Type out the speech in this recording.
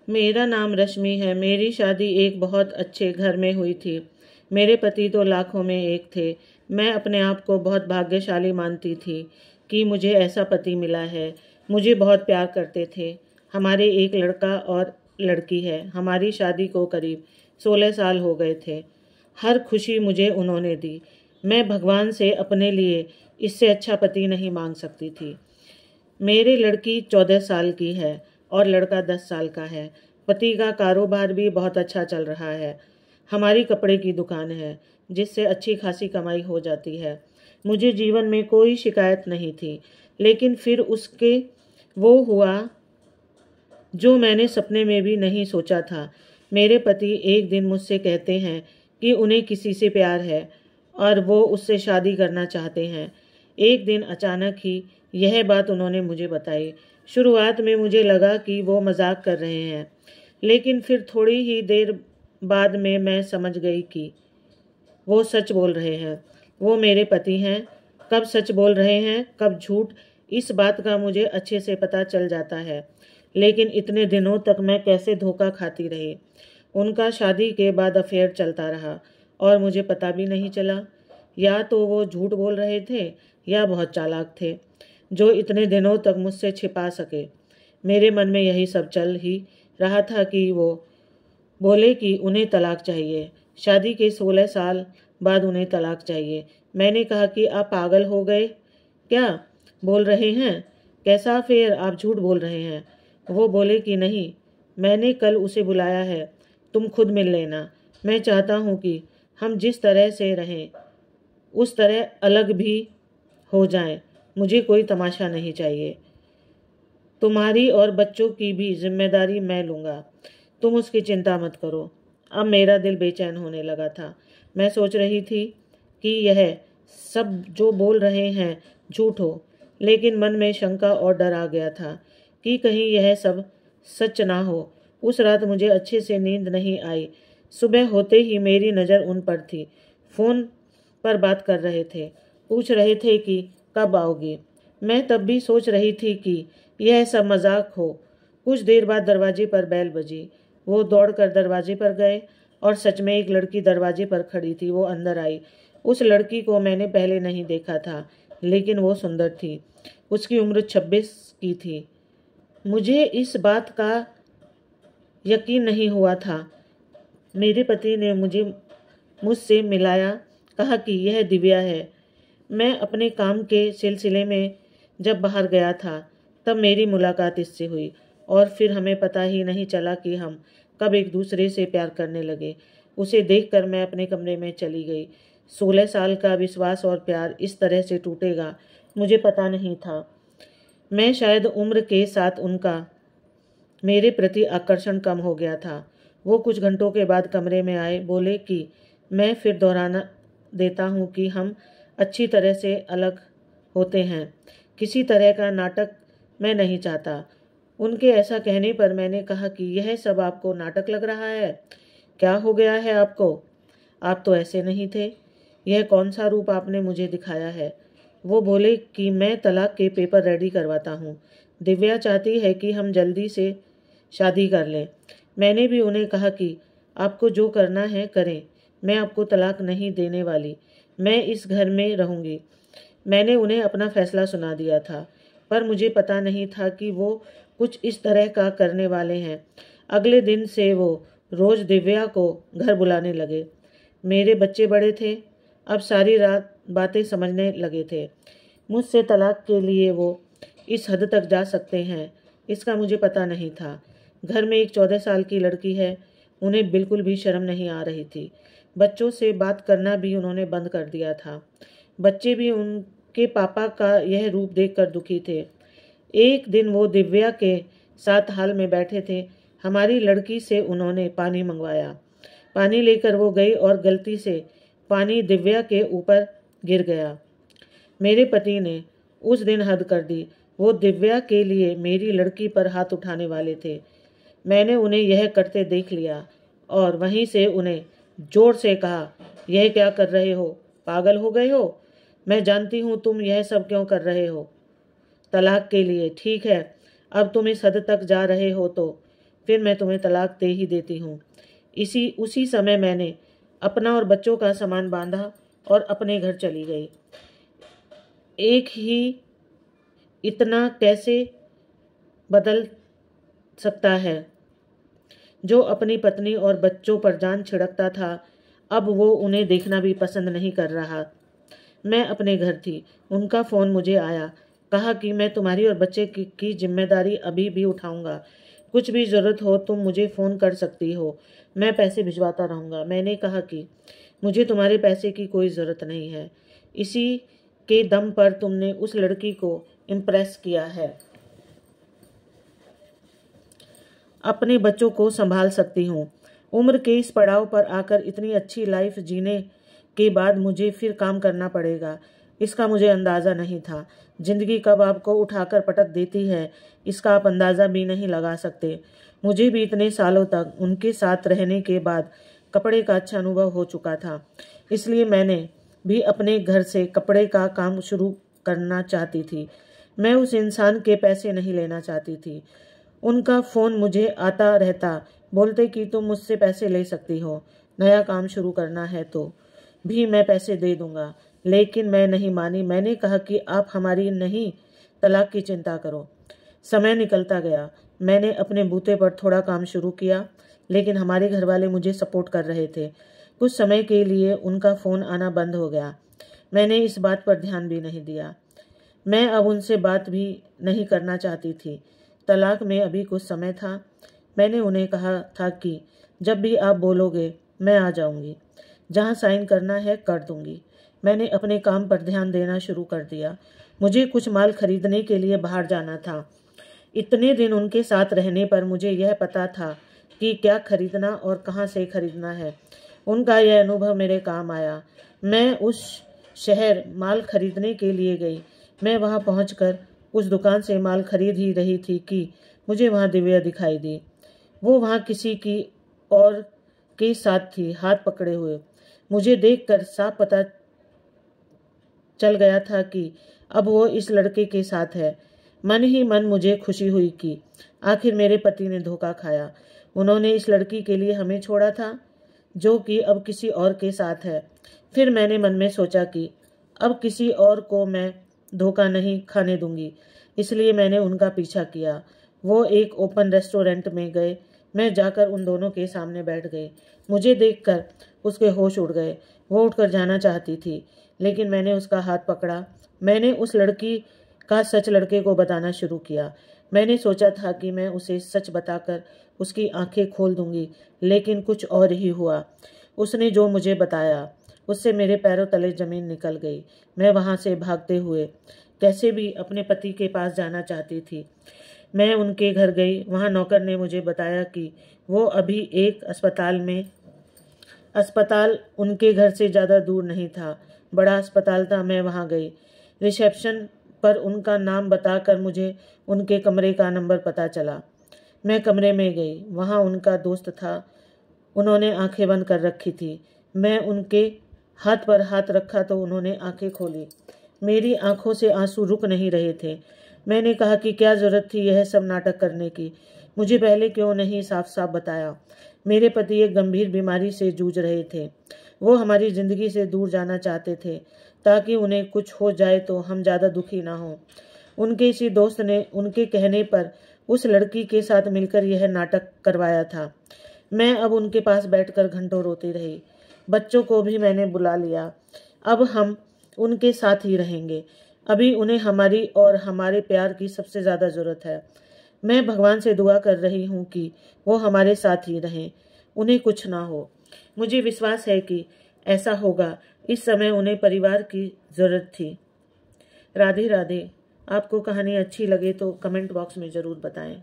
मेरा नाम रश्मि है। मेरी शादी एक बहुत अच्छे घर में हुई थी। मेरे पति तो लाखों में एक थे। मैं अपने आप को बहुत भाग्यशाली मानती थी कि मुझे ऐसा पति मिला है। मुझे बहुत प्यार करते थे। हमारे एक लड़का और लड़की है। हमारी शादी को करीब 16 साल हो गए थे। हर खुशी मुझे उन्होंने दी। मैं भगवान से अपने लिए इससे अच्छा पति नहीं मांग सकती थी। मेरी लड़की 14 साल की है और लड़का 10 साल का है। पति का कारोबार भी बहुत अच्छा चल रहा है। हमारी कपड़े की दुकान है जिससे अच्छी खासी कमाई हो जाती है। मुझे जीवन में कोई शिकायत नहीं थी, लेकिन फिर उसके वो हुआ जो मैंने सपने में भी नहीं सोचा था। मेरे पति एक दिन मुझसे कहते हैं कि उन्हें किसी से प्यार है और वो उससे शादी करना चाहते हैं। एक दिन अचानक ही यह बात उन्होंने मुझे बताई। शुरुआत में मुझे लगा कि वो मजाक कर रहे हैं, लेकिन फिर थोड़ी ही देर बाद में मैं समझ गई कि वो सच बोल रहे हैं। वो मेरे पति हैं। कब सच बोल रहे हैं, कब झूठ, इस बात का मुझे अच्छे से पता चल जाता है। लेकिन इतने दिनों तक मैं कैसे धोखा खाती रही। उनका शादी के बाद अफेयर चलता रहा और मुझे पता भी नहीं चला। या तो वो झूठ बोल रहे थे या बहुत चालाक थे, जो इतने दिनों तक मुझसे छिपा सके। मेरे मन में यही सब चल ही रहा था कि वो बोले कि उन्हें तलाक चाहिए। शादी के 16 साल बाद उन्हें तलाक चाहिए। मैंने कहा कि आप पागल हो गए क्या बोल रहे हैं? कैसा अफेयर? आप झूठ बोल रहे हैं। वो बोले कि नहीं, मैंने कल उसे बुलाया है, तुम खुद मिल लेना। मैं चाहता हूँ कि हम जिस तरह से रहें उस तरह अलग भी हो जाएं। मुझे कोई तमाशा नहीं चाहिए। तुम्हारी और बच्चों की भी जिम्मेदारी मैं लूँगा। तुम उसकी चिंता मत करो। अब मेरा दिल बेचैन होने लगा था। मैं सोच रही थी कि यह सब जो बोल रहे हैं झूठ हो, लेकिन मन में शंका और डर आ गया था कि कहीं यह सब सच ना हो। उस रात मुझे अच्छे से नींद नहीं आई। सुबह होते ही मेरी नज़र उन पर थी। फ़ोन पर बात कर रहे थे, पूछ रहे थे कि कब आओगी। मैं तब भी सोच रही थी कि यह सब मजाक हो। कुछ देर बाद दरवाजे पर बेल बजी। वो दौड़कर दरवाजे पर गए और सच में एक लड़की दरवाजे पर खड़ी थी। वो अंदर आई। उस लड़की को मैंने पहले नहीं देखा था, लेकिन वो सुंदर थी। उसकी उम्र 26 की थी। मुझे इस बात का यकीन नहीं हुआ था। मेरे पति ने मुझसे मिलाया, कहा कि यह दिव्या है। मैं अपने काम के सिलसिले में जब बाहर गया था तब मेरी मुलाकात इससे हुई और फिर हमें पता ही नहीं चला कि हम कब एक दूसरे से प्यार करने लगे। उसे देखकर मैं अपने कमरे में चली गई। 16 साल का विश्वास और प्यार इस तरह से टूटेगा मुझे पता नहीं था। मैं शायद उम्र के साथ उनका मेरे प्रति आकर्षण कम हो गया था। वो कुछ घंटों के बाद कमरे में आए, बोले कि मैं फिर दोहराना देता हूँ कि हम अच्छी तरह से अलग होते हैं। किसी तरह का नाटक मैं नहीं चाहता। उनके ऐसा कहने पर मैंने कहा कि यह सब आपको नाटक लग रहा है? क्या हो गया है आपको? आप तो ऐसे नहीं थे। यह कौन सा रूप आपने मुझे दिखाया है? वो बोले कि मैं तलाक के पेपर रेडी करवाता हूँ। दिव्या चाहती है कि हम जल्दी से शादी कर लें। मैंने भी उन्हें कहा कि आपको जो करना है करें, मैं आपको तलाक नहीं देने वाली। मैं इस घर में रहूँगी। मैंने उन्हें अपना फैसला सुना दिया था, पर मुझे पता नहीं था कि वो कुछ इस तरह का करने वाले हैं। अगले दिन से वो रोज़ दिव्या को घर बुलाने लगे। मेरे बच्चे बड़े थे, अब सारी रात बातें समझने लगे थे। मुझसे तलाक के लिए वो इस हद तक जा सकते हैं, इसका मुझे पता नहीं था। घर में एक 14 साल की लड़की है। उन्हें बिल्कुल भी शर्म नहीं आ रही थी। बच्चों से बात करना भी उन्होंने बंद कर दिया था। बच्चे भी उनके पापा का यह रूप देखकर दुखी थे। एक दिन वो दिव्या के साथ हाल में बैठे थे। हमारी लड़की से उन्होंने पानी मंगवाया। पानी लेकर वो गई और गलती से पानी दिव्या के ऊपर गिर गया। मेरे पति ने उस दिन हद कर दी। वो दिव्या के लिए मेरी लड़की पर हाथ उठाने वाले थे। मैंने उन्हें यह करते देख लिया और वहीं से उन्हें जोर से कहा, यह क्या कर रहे हो? पागल हो गए हो? मैं जानती हूँ तुम यह सब क्यों कर रहे हो। तलाक के लिए। ठीक है, अब तुम इस हद तक जा रहे हो तो फिर मैं तुम्हें तलाक दे ही देती हूँ। उसी समय मैंने अपना और बच्चों का सामान बांधा और अपने घर चली गई। एक ही इतना कैसे बदल सकता है? जो अपनी पत्नी और बच्चों पर जान छिड़कता था, अब वो उन्हें देखना भी पसंद नहीं कर रहा। मैं अपने घर थी, उनका फ़ोन मुझे आया। कहा कि मैं तुम्हारी और बच्चे की जिम्मेदारी अभी भी उठाऊंगा। कुछ भी ज़रूरत हो तुम मुझे फ़ोन कर सकती हो, मैं पैसे भिजवाता रहूँगा। मैंने कहा कि मुझे तुम्हारे पैसे की कोई ज़रूरत नहीं है। इसी के दम पर तुमने उस लड़की को इम्प्रेस किया है। अपने बच्चों को संभाल सकती हूँ। उम्र के इस पड़ाव पर आकर इतनी अच्छी लाइफ जीने के बाद मुझे फिर काम करना पड़ेगा, इसका मुझे अंदाज़ा नहीं था। जिंदगी कब आपको उठाकर पटक देती है, इसका आप अंदाज़ा भी नहीं लगा सकते। मुझे भी इतने सालों तक उनके साथ रहने के बाद कपड़े का अच्छा अनुभव हो चुका था, इसलिए मैंने भी अपने घर से कपड़े का काम शुरू करना चाहती थी। मैं उस इंसान के पैसे नहीं लेना चाहती थी। उनका फ़ोन मुझे आता रहता, बोलते कि तुम मुझसे पैसे ले सकती हो, नया काम शुरू करना है तो भी मैं पैसे दे दूंगा। लेकिन मैं नहीं मानी। मैंने कहा कि आप हमारी नहीं, तलाक की चिंता करो। समय निकलता गया। मैंने अपने बूते पर थोड़ा काम शुरू किया, लेकिन हमारे घर वाले मुझे सपोर्ट कर रहे थे। कुछ समय के लिए उनका फ़ोन आना बंद हो गया। मैंने इस बात पर ध्यान भी नहीं दिया। मैं अब उनसे बात भी नहीं करना चाहती थी। तलाक में अभी कुछ समय था। मैंने उन्हें कहा था कि जब भी आप बोलोगे मैं आ जाऊंगी, जहां साइन करना है कर दूंगी। मैंने अपने काम पर ध्यान देना शुरू कर दिया। मुझे कुछ माल खरीदने के लिए बाहर जाना था। इतने दिन उनके साथ रहने पर मुझे यह पता था कि क्या खरीदना और कहां से खरीदना है। उनका यह अनुभव मेरे काम आया। मैं उस शहर माल खरीदने के लिए गई। मैं वहां पहुंचकर उस दुकान से माल खरीद ही रही थी कि मुझे वहां दिव्या दिखाई दी। वो वहां किसी की और के साथ थी, हाथ पकड़े हुए। मुझे देखकर साफ पता चल गया था कि अब वो इस लड़के के साथ है। मन ही मन मुझे खुशी हुई कि आखिर मेरे पति ने धोखा खाया। उन्होंने इस लड़की के लिए हमें छोड़ा था, जो कि अब किसी और के साथ है। फिर मैंने मन में सोचा कि अब किसी और को मैं धोखा नहीं खाने दूंगी, इसलिए मैंने उनका पीछा किया। वो एक ओपन रेस्टोरेंट में गए। मैं जाकर उन दोनों के सामने बैठ गई। मुझे देखकर उसके होश उड़ गए। वो उठकर जाना चाहती थी, लेकिन मैंने उसका हाथ पकड़ा। मैंने उस लड़की का सच लड़के को बताना शुरू किया। मैंने सोचा था कि मैं उसे सच बताकर उसकी आंखें खोल दूंगी, लेकिन कुछ और ही हुआ। उसने जो मुझे बताया उससे मेरे पैरों तले जमीन निकल गई। मैं वहां से भागते हुए कैसे भी अपने पति के पास जाना चाहती थी। मैं उनके घर गई। वहां नौकर ने मुझे बताया कि वो अभी एक अस्पताल उनके घर से ज़्यादा दूर नहीं था। बड़ा अस्पताल था। मैं वहां गई। रिसेप्शन पर उनका नाम बताकर मुझे उनके कमरे का नंबर पता चला। मैं कमरे में गई। वहां उनका दोस्त था। उन्होंने आंखें बंद कर रखी थी। मैं उनके हाथ पर हाथ रखा तो उन्होंने आंखें खोली। मेरी आंखों से आंसू रुक नहीं रहे थे। मैंने कहा कि क्या जरूरत थी यह सब नाटक करने की? मुझे पहले क्यों नहीं साफ साफ बताया? मेरे पति एक गंभीर बीमारी से जूझ रहे थे। वो हमारी जिंदगी से दूर जाना चाहते थे, ताकि उन्हें कुछ हो जाए तो हम ज़्यादा दुखी ना हों। उनके इसी दोस्त ने उनके कहने पर उस लड़की के साथ मिलकर यह नाटक करवाया था। मैं अब उनके पास बैठकर घंटों रोती रही। बच्चों को भी मैंने बुला लिया। अब हम उनके साथ ही रहेंगे। अभी उन्हें हमारी और हमारे प्यार की सबसे ज़्यादा ज़रूरत है। मैं भगवान से दुआ कर रही हूँ कि वो हमारे साथ ही रहें, उन्हें कुछ ना हो। मुझे विश्वास है कि ऐसा होगा। इस समय उन्हें परिवार की ज़रूरत थी। राधे राधे। आपको कहानी अच्छी लगे तो कमेंट बॉक्स में ज़रूर बताएं।